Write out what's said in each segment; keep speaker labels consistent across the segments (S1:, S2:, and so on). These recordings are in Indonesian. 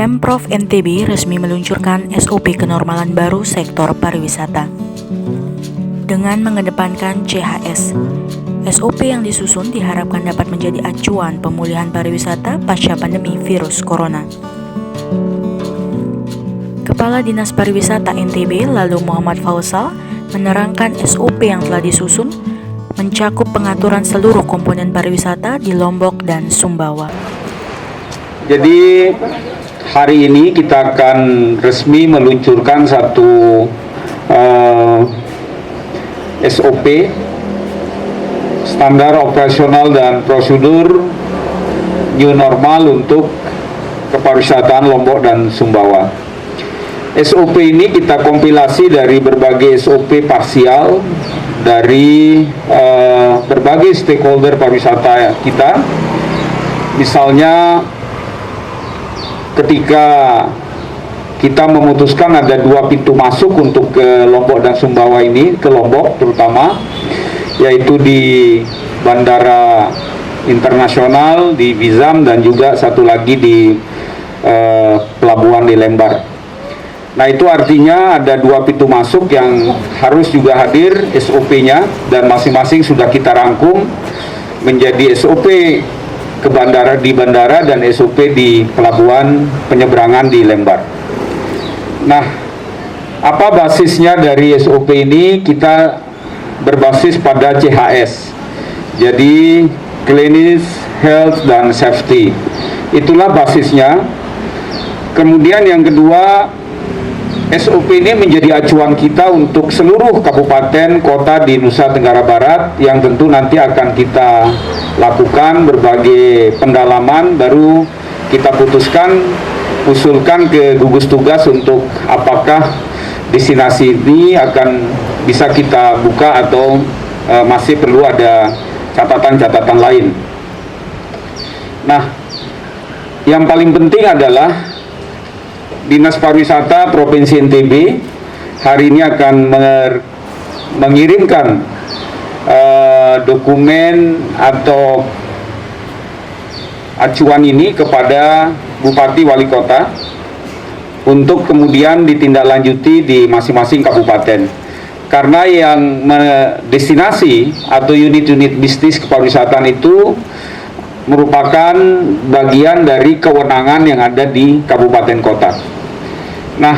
S1: Pemprov NTB resmi meluncurkan SOP kenormalan baru sektor pariwisata. Dengan mengedepankan CHS, SOP yang disusun diharapkan dapat menjadi acuan pemulihan pariwisata pasca pandemi virus corona. Kepala Dinas Pariwisata NTB lalu Muhammad Fausal menerangkan SOP yang telah disusun mencakup pengaturan seluruh komponen pariwisata di Lombok dan Sumbawa.
S2: Jadi hari ini kita akan resmi meluncurkan satu SOP, standar operasional dan prosedur new normal untuk kepariwisataan Lombok dan Sumbawa. SOP ini kita kompilasi dari berbagai SOP parsial dari berbagai stakeholder pariwisata kita. Misalnya ketika kita memutuskan ada 2 pintu masuk untuk ke Lombok dan Sumbawa ini, ke Lombok terutama, yaitu di Bandara Internasional di Bizam dan juga satu lagi di pelabuhan di Lembar. Nah, itu artinya ada 2 pintu masuk yang harus juga hadir SOP-nya, dan masing-masing sudah kita rangkum menjadi SOP ke bandara di bandara dan SOP di pelabuhan penyeberangan di Lembar. Nah, apa basisnya dari SOP ini? Kita berbasis pada CHS. Jadi Cleanliness, Health, dan Safety. Itulah basisnya. Kemudian yang kedua, SOP ini menjadi acuan kita untuk seluruh kabupaten kota di Nusa Tenggara Barat, yang tentu nanti akan kita lakukan berbagai pendalaman, baru kita usulkan ke gugus tugas untuk apakah destinasi ini akan bisa kita buka atau masih perlu ada catatan-catatan lain. Nah, yang paling penting adalah Dinas Pariwisata Provinsi NTB hari ini akan mengirimkan dokumen atau acuan ini kepada Bupati Wali Kota untuk kemudian ditindaklanjuti di masing-masing kabupaten. Karena yang destinasi atau unit-unit bisnis kepariwisataan itu merupakan bagian dari kewenangan yang ada di kabupaten kota. Nah,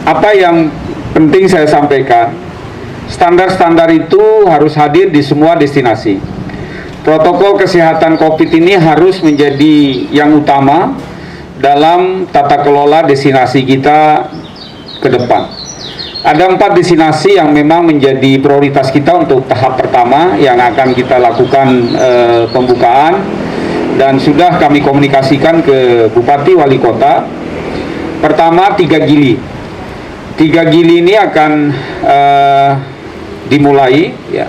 S2: apa yang penting saya sampaikan, standar-standar itu harus hadir di semua destinasi. Protokol kesehatan COVID ini harus menjadi yang utama dalam tata kelola destinasi kita ke depan. Ada 4 destinasi yang memang menjadi prioritas kita untuk tahap pertama yang akan kita lakukan pembukaan, dan sudah kami komunikasikan ke Bupati Wali Kota. Pertama, 3 Gili. 3 Gili ini akan dimulai ya,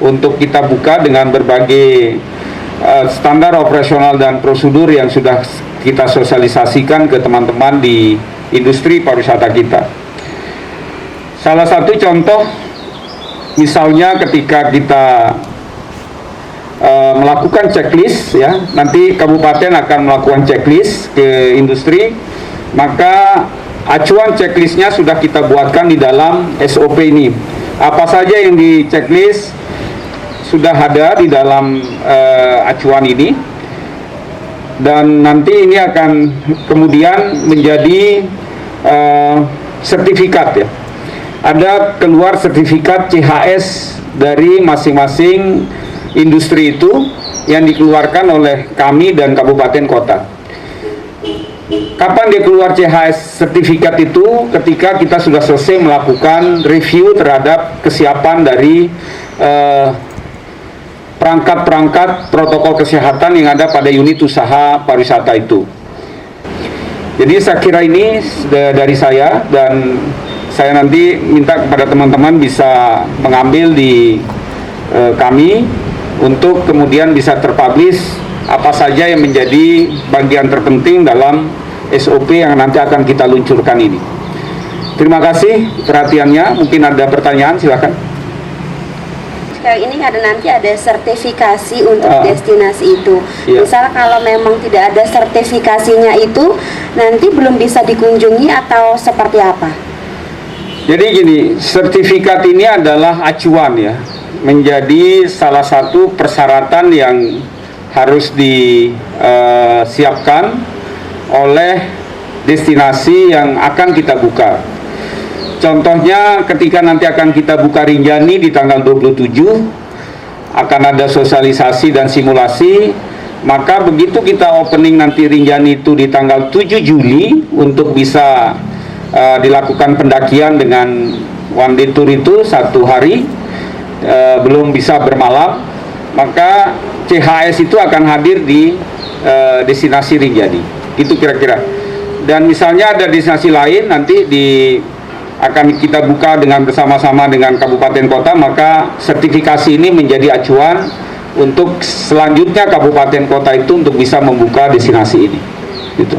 S2: untuk kita buka dengan berbagai standar operasional dan prosedur yang sudah kita sosialisasikan ke teman-teman di industri pariwisata kita. Salah satu contoh, misalnya ketika kita melakukan checklist ya, nanti kabupaten akan melakukan checklist ke industri, maka acuan checklistnya sudah kita buatkan di dalam SOP ini. Apa saja yang di checklist sudah ada di dalam acuan ini, dan nanti ini akan kemudian menjadi sertifikat ya. Ada keluar sertifikat CHS dari masing-masing industri itu yang dikeluarkan oleh kami dan kabupaten kota. Kapan dia keluar CHS sertifikat itu? Ketika kita sudah selesai melakukan review terhadap kesiapan dari perangkat-perangkat protokol kesehatan yang ada pada unit usaha pariwisata itu. Jadi saya kira ini dari saya, dan saya nanti minta kepada teman-teman bisa mengambil di kami untuk kemudian bisa terpublish apa saja yang menjadi bagian terpenting dalam SOP yang nanti akan kita luncurkan ini. Terima kasih perhatiannya. Mungkin ada pertanyaan, silakan.
S3: ini ada nanti ada sertifikasi untuk destinasi itu.
S2: Iya.
S3: Misal kalau memang tidak ada sertifikasinya itu, nanti belum bisa dikunjungi atau seperti apa?
S2: Jadi gini, sertifikat ini adalah acuan ya, menjadi salah satu persyaratan yang harus disiapkan oleh destinasi yang akan kita buka. Contohnya ketika nanti akan kita buka Rinjani di tanggal 27, akan ada sosialisasi dan simulasi, maka begitu kita opening nanti Rinjani itu di tanggal 7 Juli untuk bisa dilakukan pendakian dengan one day tour itu 1 hari, belum bisa bermalam, maka CHS itu akan hadir di destinasi Rinjani. Itu kira-kira. Dan misalnya ada destinasi lain nanti akan kita buka dengan bersama-sama dengan kabupaten kota, maka sertifikasi ini menjadi acuan untuk selanjutnya kabupaten kota itu untuk bisa membuka destinasi ini. Gitu.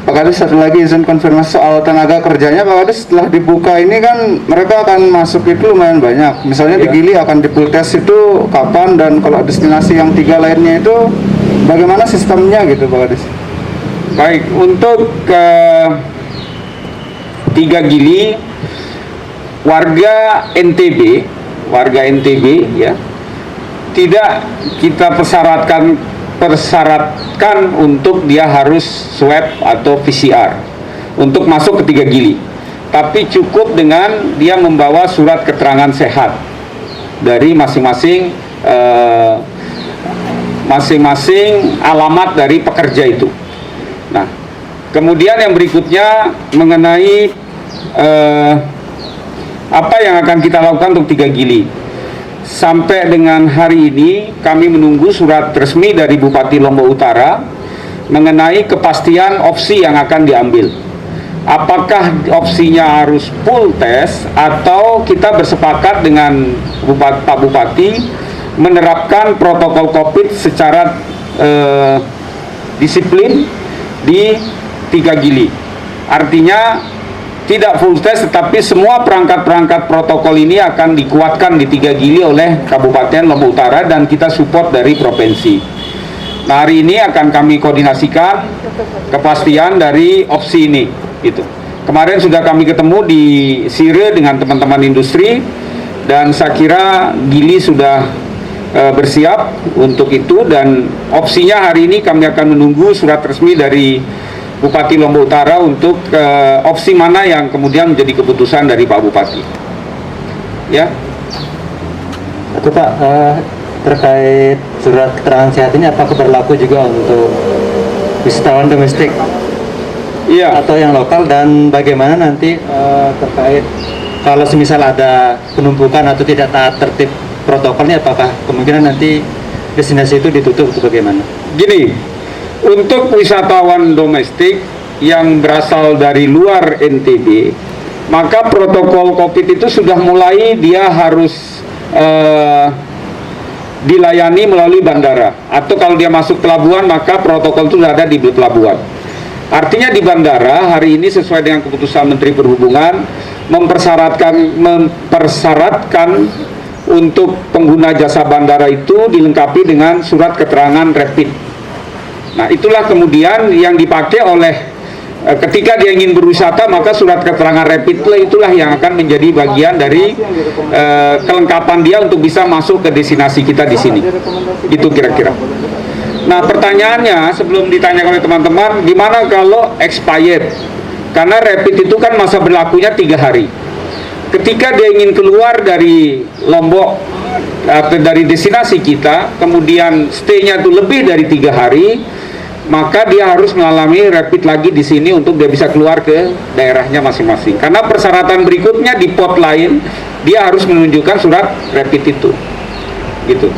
S4: Pak Kadis, satu lagi izin konfirmasi soal tenaga kerjanya. Pak Kadis, setelah dibuka ini kan mereka akan masuk itu lumayan banyak. Misalnya di Gili akan dipultes itu kapan, dan kalau destinasi yang 3 lainnya itu bagaimana sistemnya gitu Pak Kadis?
S2: Baik, untuk 3 Gili, warga NTB ya, tidak kita persyaratkan untuk dia harus swab atau PCR untuk masuk ke 3 Gili, tapi cukup dengan dia membawa surat keterangan sehat dari masing-masing alamat dari pekerja itu. Nah, kemudian yang berikutnya mengenai apa yang akan kita lakukan untuk 3 Gili. Sampai dengan hari ini kami menunggu surat resmi dari Bupati Lombok Utara mengenai kepastian opsi yang akan diambil. Apakah opsinya harus full test atau kita bersepakat dengan Pak Bupati menerapkan protokol COVID secara disiplin di 3 Gili. Artinya tidak full test, tetapi semua perangkat-perangkat protokol ini akan dikuatkan di 3 Gili oleh Kabupaten Lombok Utara dan kita support dari provinsi. Nah, hari ini akan kami koordinasikan kepastian dari opsi ini. Gitu. Kemarin sudah kami ketemu di Sire dengan teman-teman industri, dan saya kira Gili sudah bersiap untuk itu, dan opsinya hari ini kami akan menunggu surat resmi dari Bupati Lombok Utara untuk opsi mana yang kemudian menjadi keputusan dari Pak Bupati. Ya.
S5: Itu Pak, terkait surat keterangan sehat ini apakah berlaku juga untuk wisatawan domestik?
S2: Iya.
S5: Atau yang lokal, dan bagaimana nanti terkait kalau semisal ada penumpukan atau tidak taat tertib protokolnya, apakah kemungkinan nanti destinasi itu ditutup atau bagaimana?
S2: Gini. Untuk wisatawan domestik yang berasal dari luar NTB, maka protokol COVID itu sudah mulai dia harus dilayani melalui bandara. Atau kalau dia masuk pelabuhan, maka protokol itu sudah ada di pelabuhan. Artinya di bandara hari ini sesuai dengan keputusan Menteri Perhubungan mempersyaratkan untuk pengguna jasa bandara itu dilengkapi dengan surat keterangan rapid. Nah, itulah kemudian yang dipakai oleh ketika dia ingin berwisata, maka surat keterangan rapid itulah yang akan menjadi bagian dari kelengkapan dia untuk bisa masuk ke destinasi kita di sini. Itu kira-kira. Nah, pertanyaannya sebelum ditanyakan oleh teman-teman, gimana kalau expired? Karena rapid itu kan masa berlakunya 3 hari. Ketika dia ingin keluar dari Lombok atau dari destinasi kita, kemudian stay-nya itu lebih dari 3 hari, maka dia harus mengalami rapid lagi di sini untuk dia bisa keluar ke daerahnya masing-masing. Karena persyaratan berikutnya di pot lain, dia harus menunjukkan surat rapid itu. Gitu.